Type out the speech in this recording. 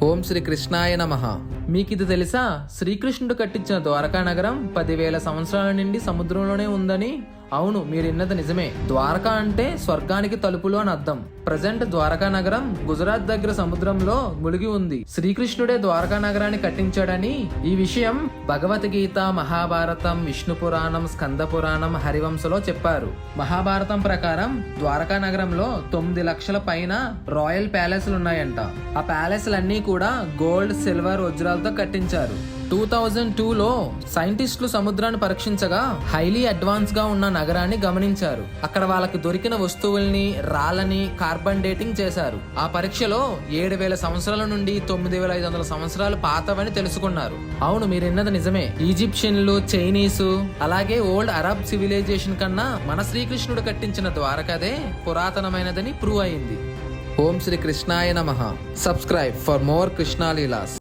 ఓం శ్రీ కృష్ణాయ నమః. మీకు ఇది తెలుసా? శ్రీకృష్ణుడు కట్టించిన ద్వారకా నగరం 10,000 సంవత్సరాల నుండి సముద్రంలోనే ఉందని. అవును, మీరు విన్నది నిజమే. ద్వారకా అంటే స్వర్గానికి తలుపులు అని అర్థం. ప్రజెంట్ ద్వారకా నగరం గుజరాత్ దగ్గర సముద్రంలో మునిగి ఉంది. శ్రీకృష్ణుడే ద్వారకా నగరాన్ని కట్టించాడని ఈ విషయం భగవద్గీత, మహాభారతం, విష్ణు పురాణం, స్కంద పురాణం, హరివంశలో చెప్పారు. మహాభారతం ప్రకారం ద్వారకా నగరంలో 9 లక్షల పైన రాయల్ ప్యాలెస్లు ఉన్నాయంట. ఆ ప్యాలెస్లన్నీ కూడా గోల్డ్, సిల్వర్, వజ్రాలతో కట్టించారు. 2002లో సైంటిస్టులు సముద్రాన్ని పరీక్షించగా హైలీ అడ్వాన్స్ గా ఉన్న నగరాన్ని గమనించారు. అక్కడ వాళ్ళకి దొరికిన వస్తువుల్ని, రాళ్ళని కార్బన్ డేటింగ్ చేశారు. ఆ పరీక్షలో 7,000 సంవత్సరాల నుండి 9,500 సంవత్సరాలు పాతవని తెలుసుకున్నారు. అవును, మీరు విన్నది నిజమే. ఈజిప్షియన్లు, చైనీసు, అలాగే ఓల్డ్ అరబ్ సివిలైజేషన్ కన్నా మన శ్రీకృష్ణుడు కట్టించిన ద్వారకదే పురాతనమైనదని ప్రూవ్ అయింది. ఓం శ్రీ కృష్ణాయ నమః. Subscribe for more Krishna Leela's.